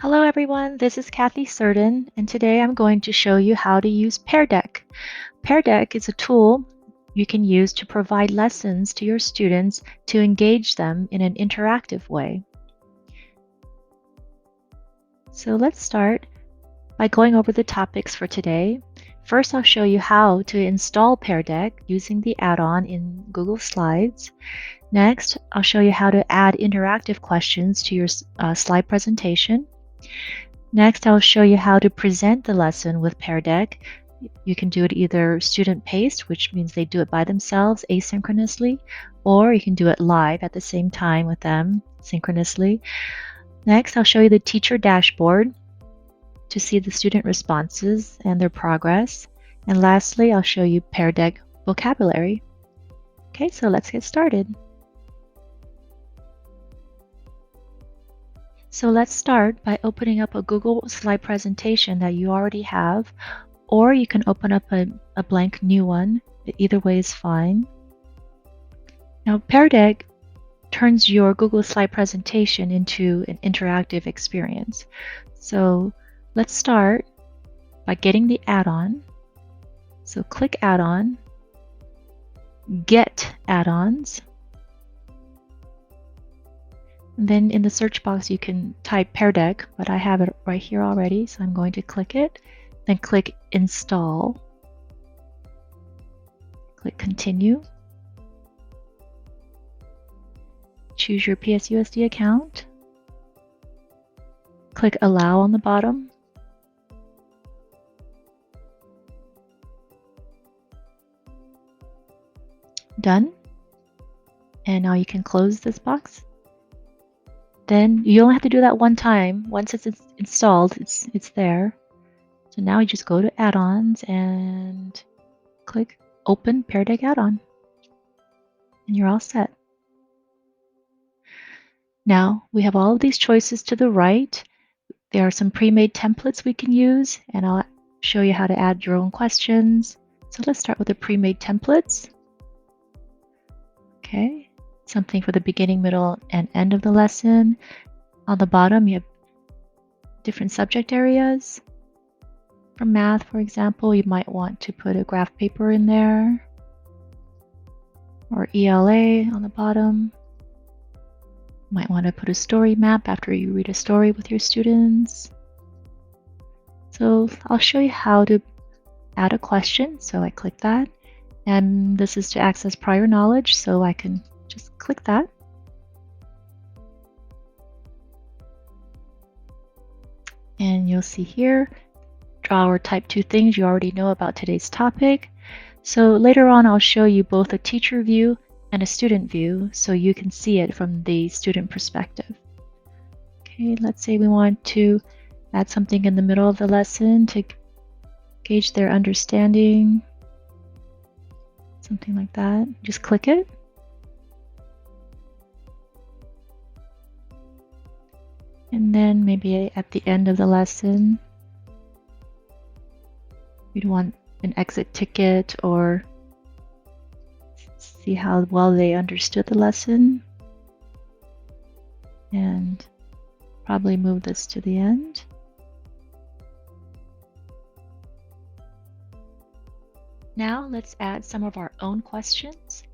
Hello everyone, this is Kathy Surden, and today I'm going to show you how to use Pear Deck. Pear Deck is a tool you can use to provide lessons to your students to engage them in an interactive way. So let's start by going over the topics for today. First, I'll show you how to install Pear Deck using the add-on in Google Slides. Next, I'll show you how to add interactive questions to your slide presentation. Next, I'll show you how to present the lesson with Pear Deck. You can do it either student-paced, which means they do it by themselves asynchronously, or you can do it live at the same time with them synchronously. Next, I'll show you the teacher dashboard to see the student responses and their progress. And lastly, I'll show you Pear Deck vocabulary. Okay, so let's get started. So let's start by opening up a Google slide presentation that you already have, or you can open up a blank new one. Either way is fine. Now, Pear Deck turns your Google slide presentation into an interactive experience. So let's start by getting the add-on. So click Add-on, Get Add-ons. And then in the search box, you can type Pear Deck, but I have it right here already, so I'm going to click it. Then click Install. Click Continue. Choose your PSUSD account. Click Allow on the bottom. Done. And now you can close this box. Then you only have to do that one time. Once it's installed, it's there. So now you just go to Add-ons and click Open Pear Deck Add-on. And you're all set. Now we have all of these choices to the right. There are some pre-made templates we can use, and I'll show you how to add your own questions. So let's start with the pre-made templates. Okay, something for the beginning, middle, and end of the lesson. On the bottom, you have different subject areas. For math, for example, you might want to put a graph paper in there, or ELA on the bottom. You might want to put a story map after you read a story with your students. So I'll show you how to add a question. So I click that, and this is to access prior knowledge, so I can just click that. And you'll see here, draw or type two things you already know about today's topic. So later on, I'll show you both a teacher view and a student view so you can see it from the student perspective. Okay, let's say we want to add something in the middle of the lesson to gauge their understanding. Something like that. Just click it. And then maybe at the end of the lesson, we'd want an exit ticket or see how well they understood the lesson. And probably move this to the end. Now let's add some of our own questions.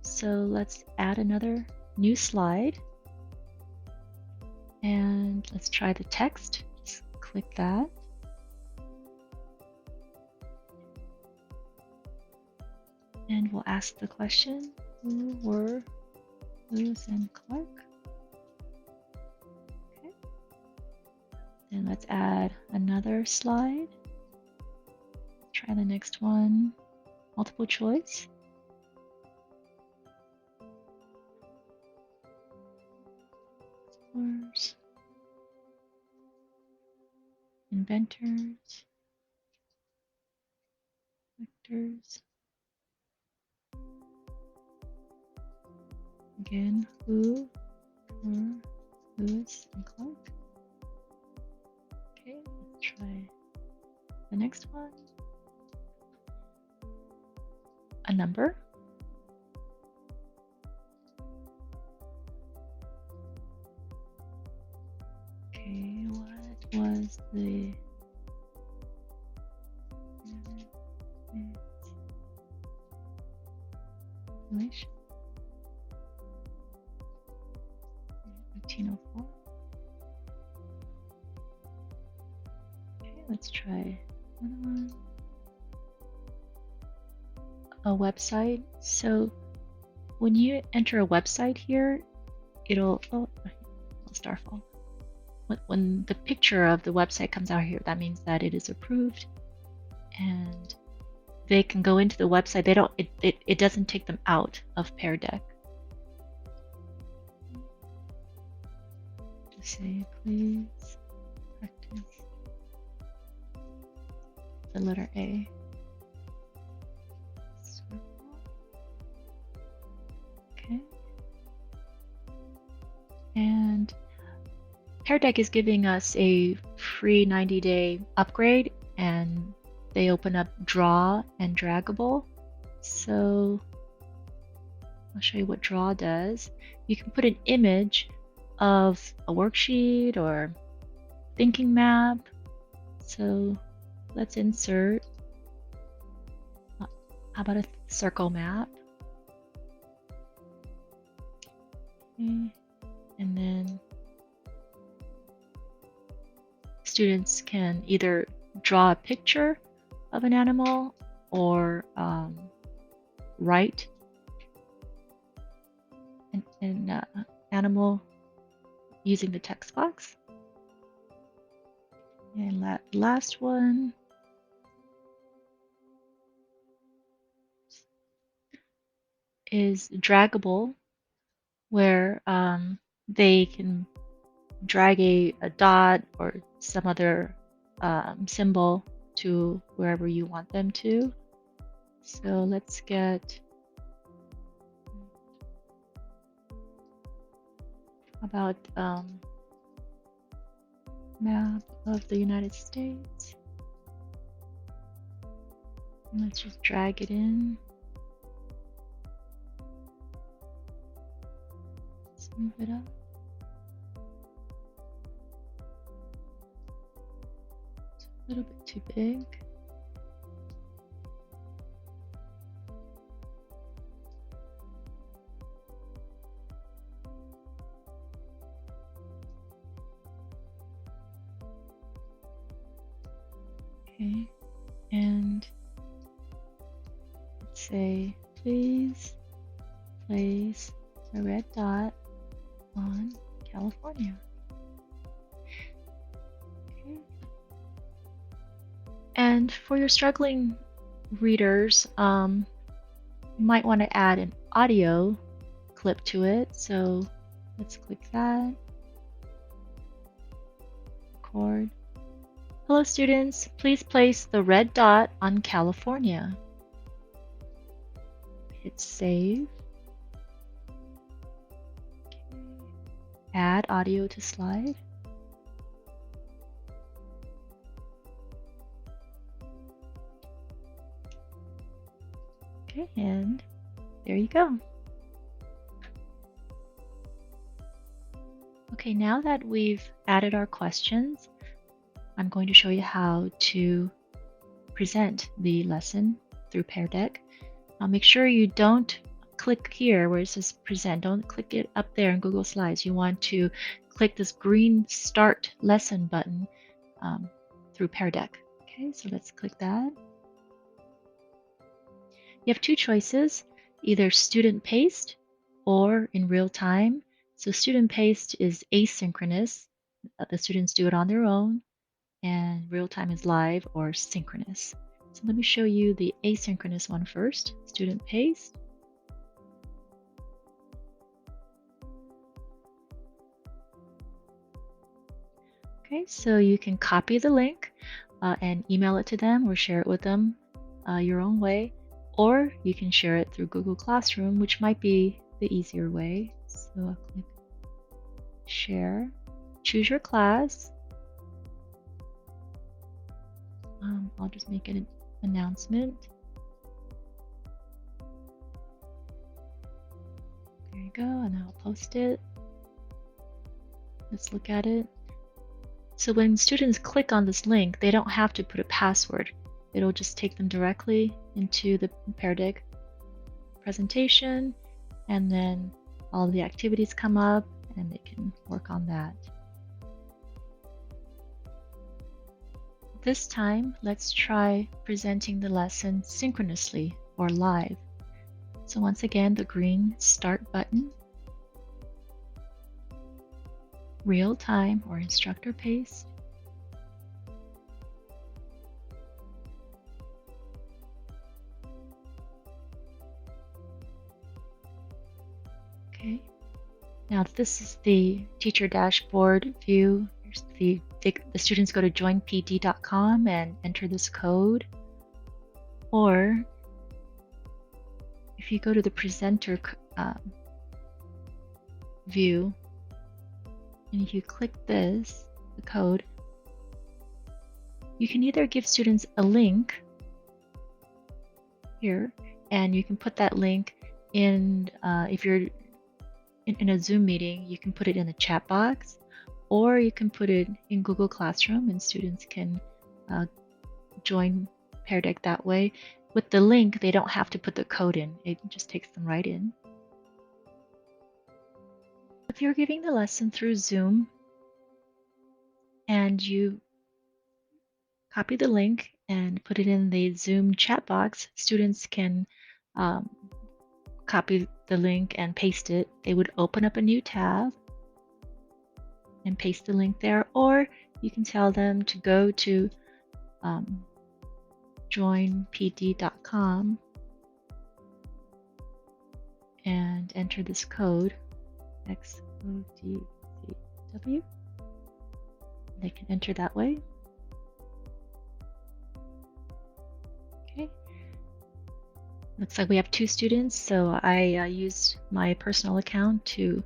So let's add another new slide. And let's try the text. Just click that. And we'll ask the question, who were Lewis and Clark? Okay. Then let's add another slide. Try the next one, multiple choice. Explorers, inventors, vectors. Again, who were Lewis and Clark? Okay, let's try the next one. A number. Okay, what was the population? 1904. Okay, let's try another one. A website. So when you enter a website here, it'll Starfall. When the picture of the website comes out here, that means that it is approved, and they can go into the website. They don't. It doesn't take them out of Pear Deck. Just say please practice the letter A. Okay. And Pear Deck is giving us a free 90-day upgrade, and they open up Draw and Draggable. So I'll show you what Draw does. You can put an image of a worksheet or thinking map. So let's insert. How about a circle map? Okay. And then students can either draw a picture of an animal or write an animal using the text box. And that last one is draggable, where they can drag a dot or some other symbol to wherever you want them to. So let's get about map of the United States. And let's just drag it in. Let's move it up. It's a little bit too big. Okay, and let's say, please place a red dot on California. Okay. And for your struggling readers, you might want to add an audio clip to it. So let's click that. Record. Hello students, please place the red dot on California. Hit save. Okay. Add audio to slide. Okay, and there you go. Okay, now that we've added our questions, I'm going to show you how to present the lesson through Pear Deck. Make sure you don't click here where it says present. Don't click it up there in Google Slides. You want to click this green start lesson button through Pear Deck. Okay, so let's click that. You have two choices, either student paced or in real time. So student paced is asynchronous. The students do it on their own, and real time is live or synchronous. So let me show you the asynchronous one first, student paced. Okay, so you can copy the link and email it to them or share it with them your own way, or you can share it through Google Classroom, which might be the easier way. So I'll click share, choose your class. I'll just make an announcement. There you go, and I'll post it. Let's look at it. So when students click on this link, they don't have to put a password. It'll just take them directly into the Pear Deck presentation, and then all the activities come up and they can work on that. This time, let's try presenting the lesson synchronously or live. So once again, the green Start button, real time or instructor paced, okay. Now this is the teacher dashboard view. Here's the students go to joinpd.com and enter this code. Or if you go to the presenter view, and if you click this, the code, you can either give students a link here, and you can put that link in, if you're in a Zoom meeting, you can put it in the chat box, or you can put it in Google Classroom and students can join Pear Deck that way. With the link, they don't have to put the code in. It just takes them right in. If you're giving the lesson through Zoom and you copy the link and put it in the Zoom chat box, students can copy the link and paste it. They would open up a new tab and paste the link there, or you can tell them to go to joinpd.com and enter this code XODCW. They can enter that way. Okay. Looks like we have 2 students, so I used my personal account to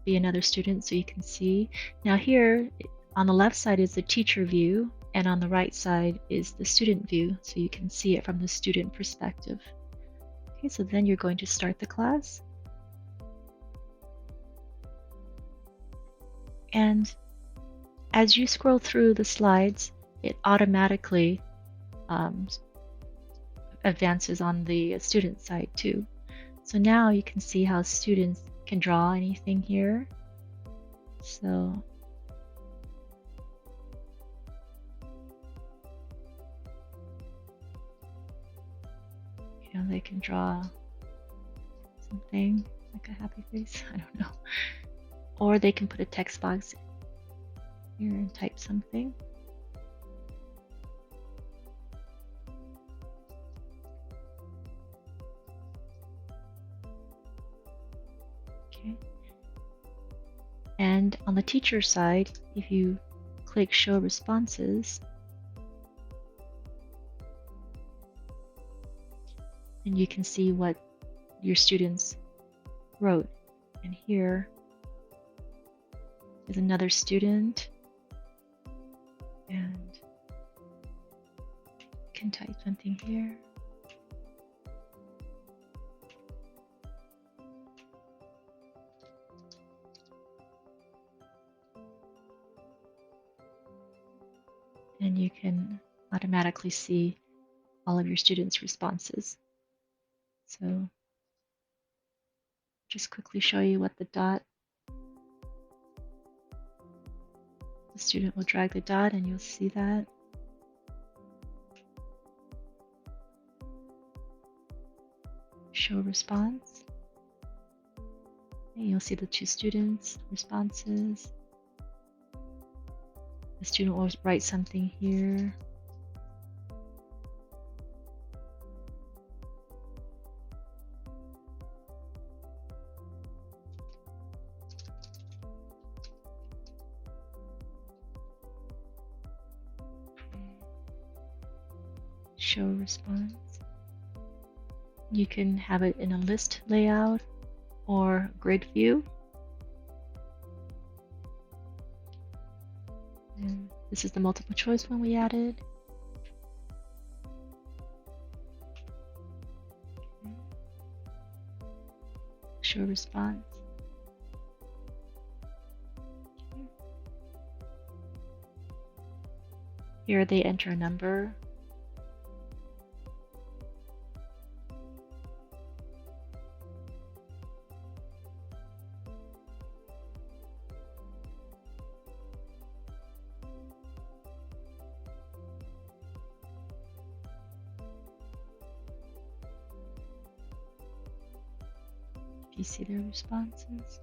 be another student so you can see. Now here on the left side is the teacher view, and on the right side is the student view, so you can see it from the student perspective. Okay, so then you're going to start the class. And as you scroll through the slides, it automatically advances on the student side too. So now you can see how students can draw anything here. So they can draw something like a happy face, I don't know. Or they can put a text box here and type something. Okay. And on the teacher side, if you click Show Responses, and you can see what your students wrote. And here is another student, and you can type something here. And you can automatically see all of your students' responses. So just quickly show you what the dot, the student will drag the dot and you'll see that. Show response. And you'll see the 2 students' responses. The student will write something here. Show response. You can have it in a list layout or grid view. And this is the multiple choice one we added. Okay. Show response. Okay. Here they enter a number. You see their responses.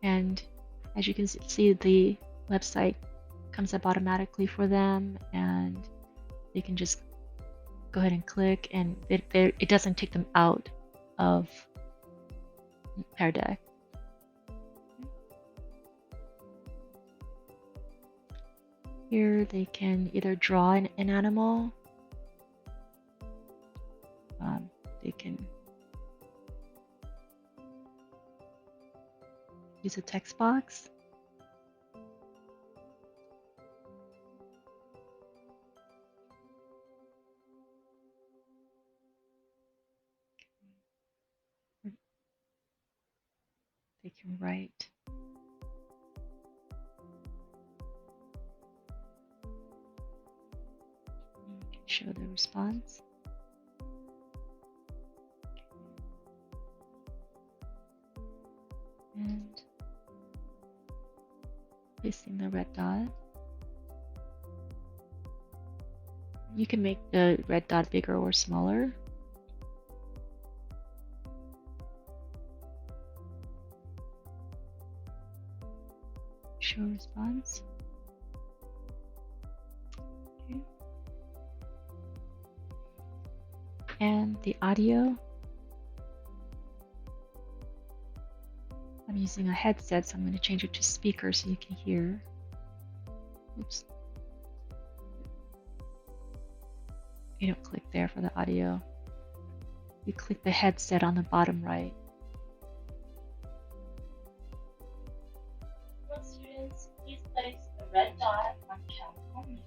And as you can see, the website comes up automatically for them, and they can just go ahead and click, and it doesn't take them out of Pear Deck. Here they can either draw an animal, they can use a text box, they can write. You can show the response. And placing the red dot. You can make the red dot bigger or smaller. Show response. Okay. And the audio. I'm using a headset, so I'm going to change it to speaker so you can hear. Oops. You don't click there for the audio. You click the headset on the bottom right. Well, students, please place the red dot on count only.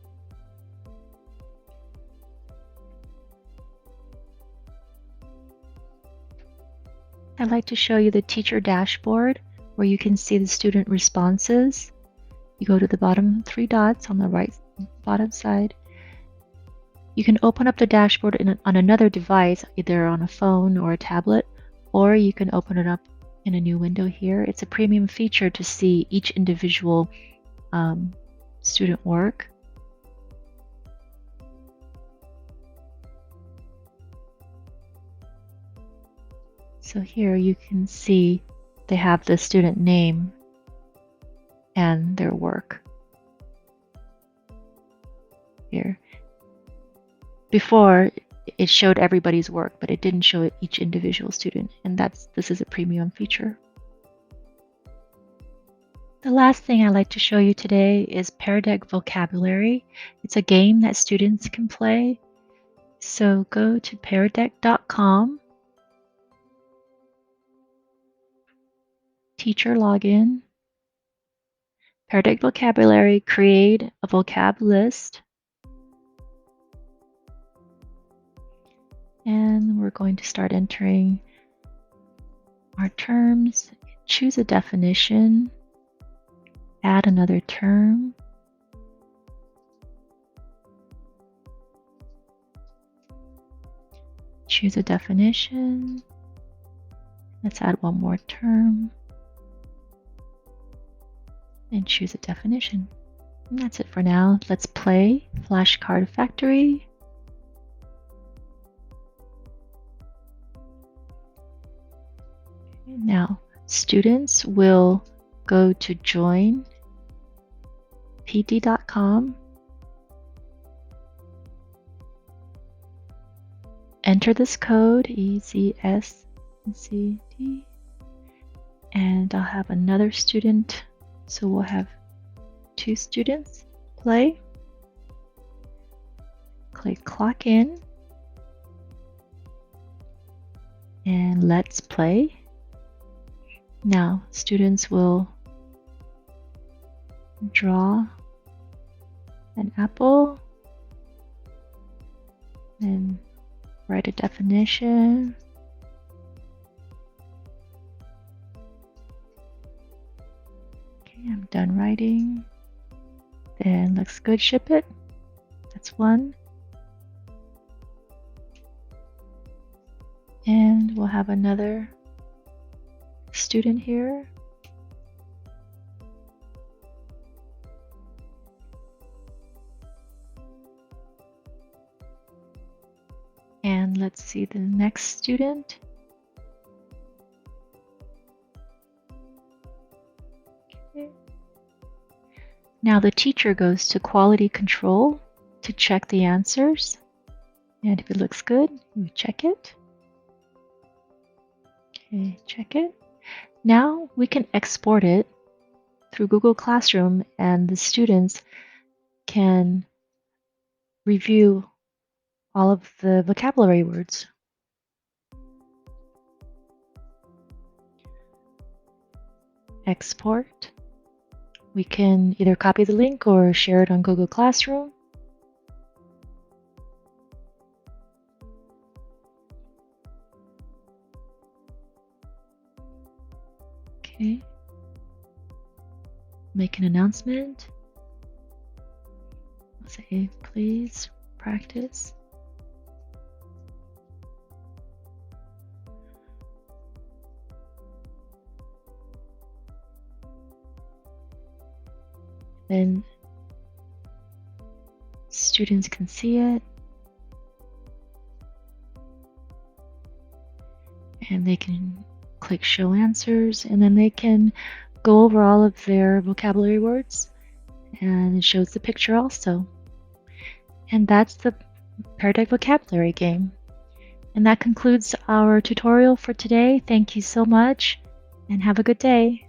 I'd like to show you the teacher dashboard where you can see the student responses. You go to the bottom 3 dots on the right bottom side. You can open up the dashboard on another device, either on a phone or a tablet, or you can open it up in a new window here. It's a premium feature to see each individual student work. So here you can see they have the student name and their work here. Before, it showed everybody's work, but it didn't show each individual student, and this is a premium feature. The last thing I'd like to show you today is Pear Deck Vocabulary. It's a game that students can play. So go to peardeck.com, teacher login, Pear Deck Vocabulary, create a vocab list. And we're going to start entering our terms. Choose a definition, add another term, choose a definition. Let's add one more term and choose a definition. And that's it for now. Let's play Flashcard Factory. Now, students will go to join pd.com, enter this code EZSCD, and I'll have another student, so we'll have 2 students play. Click clock in, and let's play. Now, students will draw an apple and write a definition. I'm done writing. Then looks good, ship it. That's one. And we'll have another student here. And let's see the next student. Okay. Now the teacher goes to quality control to check the answers. And if it looks good, we check it. Okay, check it. Now we can export it through Google Classroom, and the students can review all of the vocabulary words. Export. We can either copy the link or share it on Google Classroom. Okay. Make an announcement. I'll say, please practice. Then students can see it. And they can click show answers, and then they can go over all of their vocabulary words, and it shows the picture also. And that's the Pear Deck vocabulary game. And that concludes our tutorial for today. Thank you so much, and have a good day.